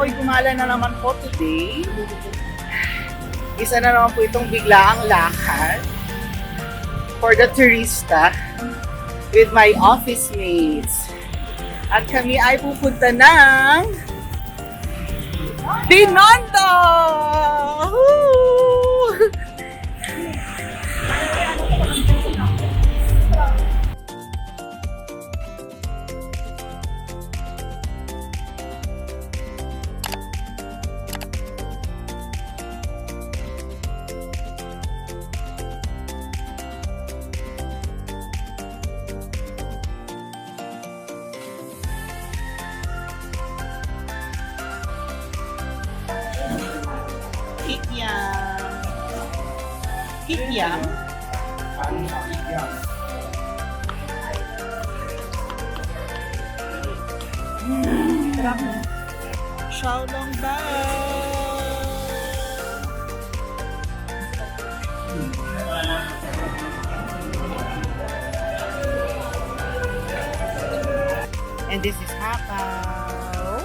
ako'y gumala na naman po today. Isa na naman po itong biglaang lakad for the turista with my office mates. At kami ay pupunta ng Binondo! Woo! Kikiam. Kikiam? Xiaolong Bao. And this is Hapao.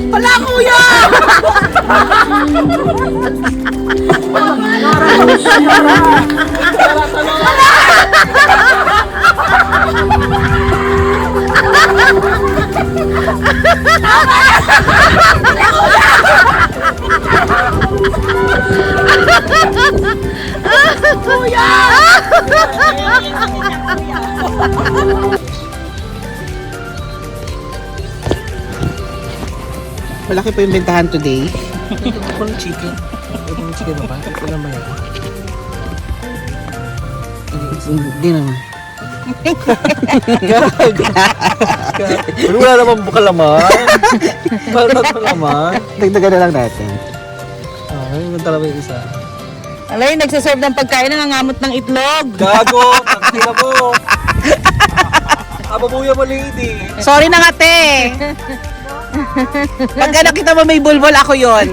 Wala, kuya! Kuya! Malaki po yung bentahan today. Pang chicken. Pang chicken ba? Ito naman yan. Hindi naman. Wala naman buka laman. Wala naman laman. Dagdagan na lang natin. Yun talaga yung isa. Alay, nagsaserve ng pagkain na nangamot ng itlog. Gago! Tangkila mo! Ababuya mo, lady. Sorry na nga, te. Pagka nakita mo may bulbul, ako yon.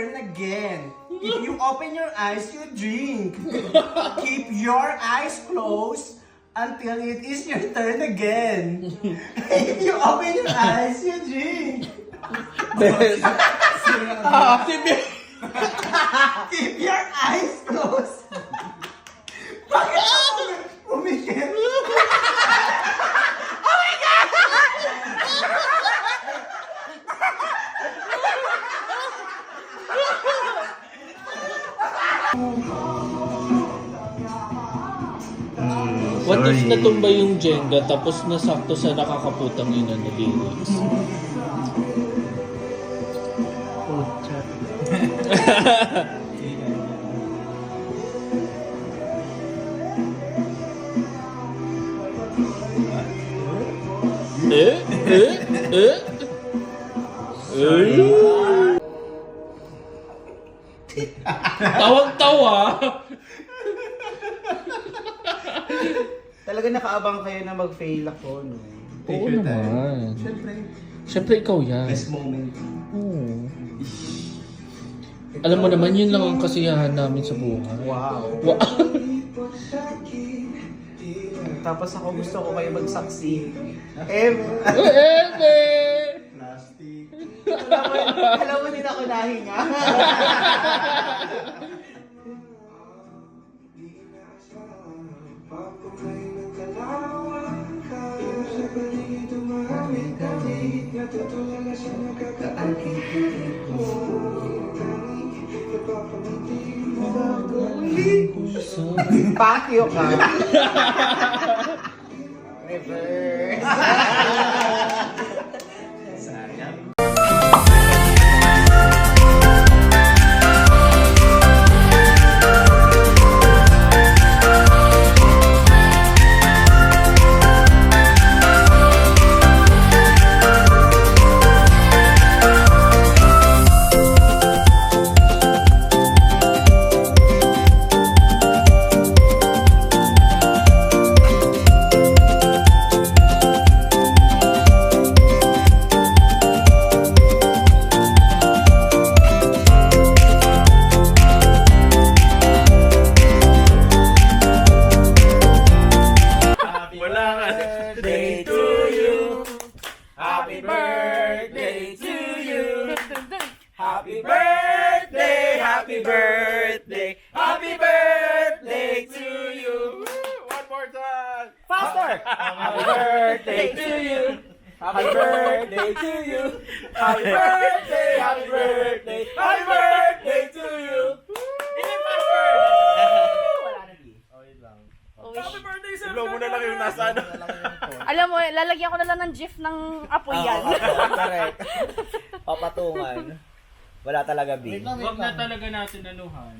turn again. If you open your eyes, you drink. Keep your eyes closed until it is your turn again. If you open your eyes, you drink. Keep your eyes closed. Bakit ako umikit? What if natumba yung Jenga tapos nasakto sa nakakaputang ina ni Lyrics? Tawag-tawa! Talaga nakaabang kayo na mag-fail ako, no? Oo naman. Siyempre, Siyempre ikaw yan. best moment. Oo. Alam mo naman, yun lang ang kasiyahan namin sa buhay. Wow. Tapos ako gusto ko kayo magsaksi. Plastic. Alam mo din ako nahinga. Patio ka. Reverse. Sayang. Happy birthday to you. Happy birthday to you. Happy birthday, happy birthday, happy birthday to you. Hindi password. Wala na di. Okay lang. Happy birthday sa mo na lang yung nasa ano. Alam mo, lalagyan ko na lang ng gif ng apoy yan. Correct. Papatungan. Wala talaga, B. Huwag na talaga natin anuhan.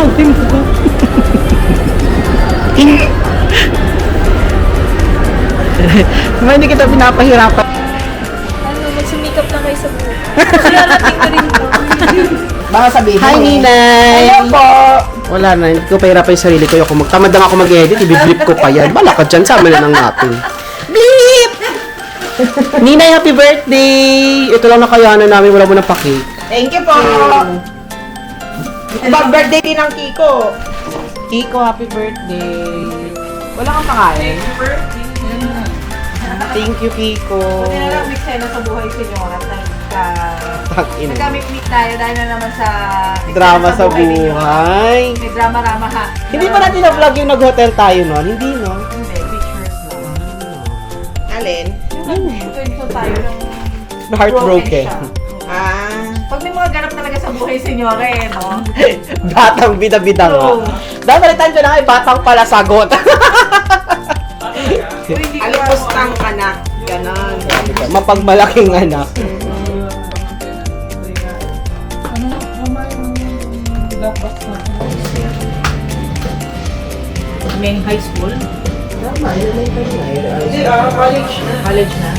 natin ko. Hindi kita pinapahirapan. Ano, magsumikap lang kayo sa buhay. Kilalating ko rin po. Baka sabihin Hi, Ninay! Hello po! Wala na, hindi ko pahirapan yung sarili ko. Kung magtamad lang ako mag-edit, ibiblip ko pa yan. Bala ka dyan, sama na lang natin. Blip! Ninay, happy birthday! Ito lang nakayanan namin, wala mo na pa-cake. Thank you po! Birthday din ng Kiko. Kiko, happy birthday. Wala kang pakain? Happy birthday. Thank you, Kiko. Hindi na lang miksena sa buhay si Nora Takin. Nagkamit-meet tayo dahil na naman sa Drama sa ninyo. buhay. May drama-rama ha. Hindi pa natin na-vlog yung nag-hotel tayo noon. Hindi, no? Hindi, pictures lang. Alin? Kwento tayo ng Heartbroken. siya. Ah. Pag may mga ganap talaga sa buhay si Nora no? Batang bida-bida nga. True. Dahil balitan dyan na batang pala sagot. Alipostang anak. Ganon. Mapagmalaking anak. May high school? College na.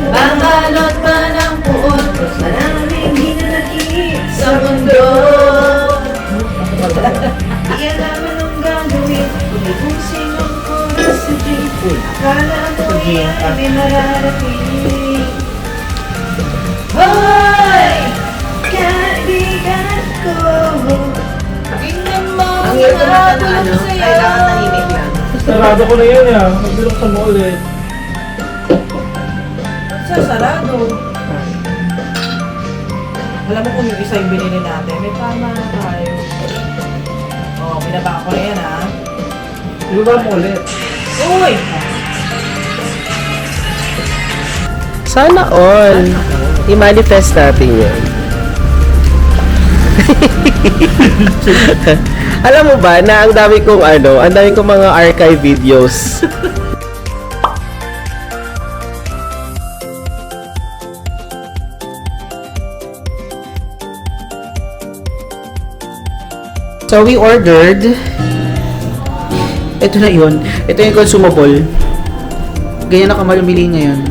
Babalot pa ng puot sa naming hinanakit sa mundo. Iyan naman ang gagawin umibusin ang oras sa jeep. Akala mo yan ay may mararating. Hoy! Kaibigan ko, tingnan mo ang marabulong sa'yo. Sarado ko na yan ah. Magbuloksan mo ulit. Sa sarado. Alam mo kung yung isa yung binili natin, may tama na tayo. Oo, binaba ko na yan ha. Iba mo ulit. Uy! Sana all. I-manifest natin yun. Alam mo ba na ang dami kong mga archive videos. So we ordered. Ito na yun. Ito yung consumable. Ganyan na kamalumili ngayon.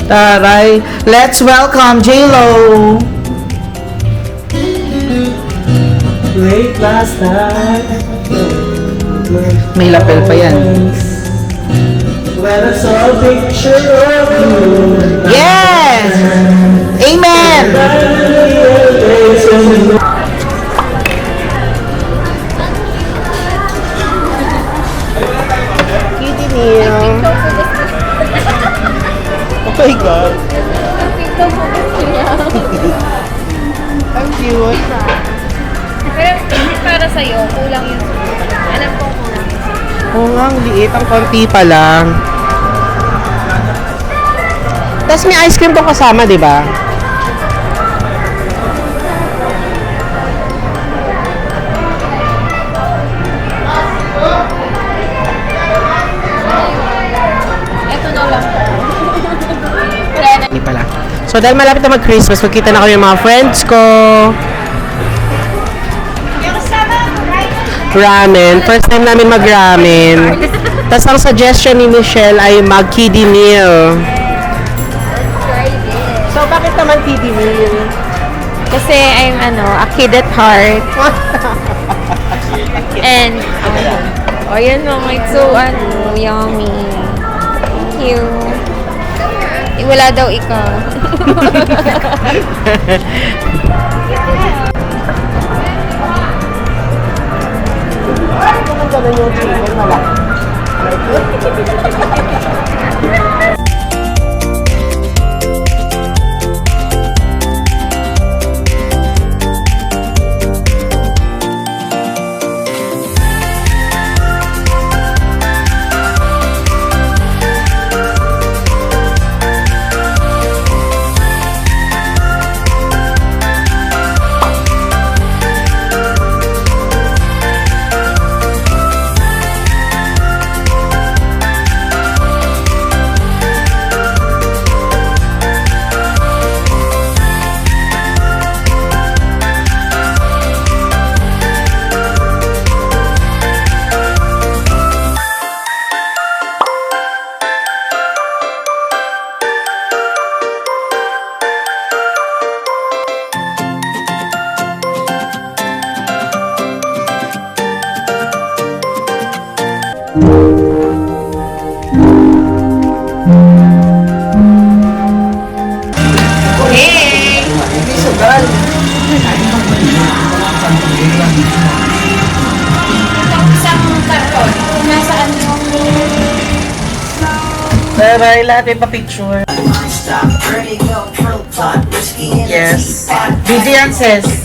Taray! Let's welcome J-Lo! Late last night. May lapel pa yan. When I saw a picture of you. Yes! Amen! Kitty meal. Oh my God. Ang cute. Pero para sa'yo, kulang yun. Alam ko kulang. Oo nga, ang liit. Ang konti pa lang. Tapos may ice cream to kasama, di ba? Ito na lang. Hindi pala. So dahil malapit na mag-Christmas, magkita na kami ng mga friends ko. Ramen. First time namin mag-ramen. Tapos ang suggestion ni Michelle ay mag-kiddie meal. So bakit naman kiddie meal? Kasi I'm a kid at heart. And, yun o, it's so, yummy. Thank you. Wala daw ikaw. Ano naman yung chicken malaki? Try lahat yung pa-picture. Yes. Busy yan, sis.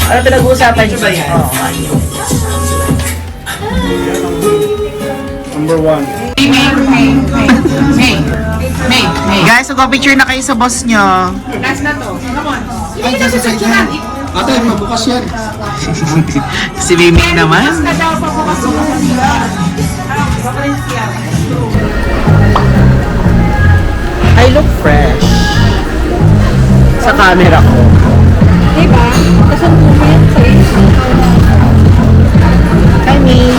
Ano pinag-uusapan niyo? Oh. Number 1. May. Guys, mag-picture na kayo sa boss nyo. Ate, mabukas yan. Si Mimi naman. I look fresh. Sa camera ko. Diba? Kasundo mo yan sa iyo. Hi, Mi.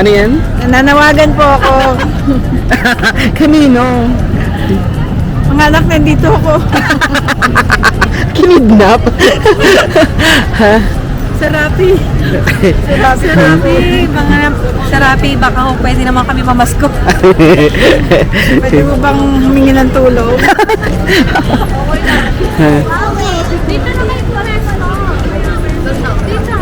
Ano yan? Nanawagan po ako. Kanino? Mga anak, nandito ako. Kinidnap? Ha? Sarapi. Sarapi. Mga Sarapi, baka ho pwede naman kami mamasko. Pwede mo bang humingi ng tulong? Dito na may floresa no. Dito.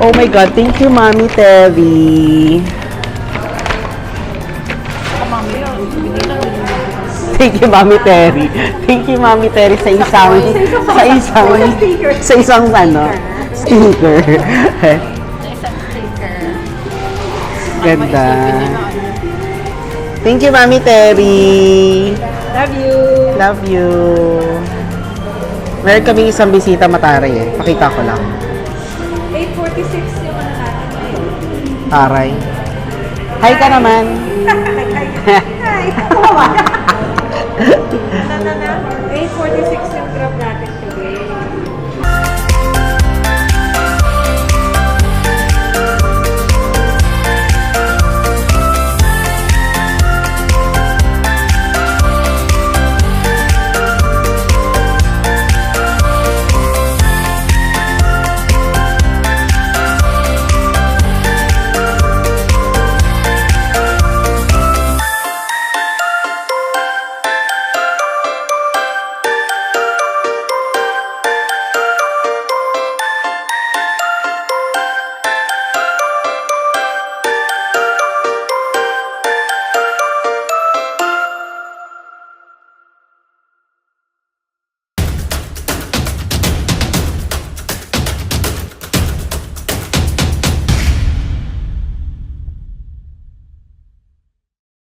Oh my God, thank you, Mami Terry. Thank you, Mami Terry. Thank you, Mami Terry, sa isang ano, sticker. Ganda. Thank you, Mami Terry. Love you. Love you. Meron kaming isang bisita Mataray eh. Pakita ko lang. 8:46 yung ano natin ngayon. Taray. Hi ka naman. Hi. 8:46 yung grab natin.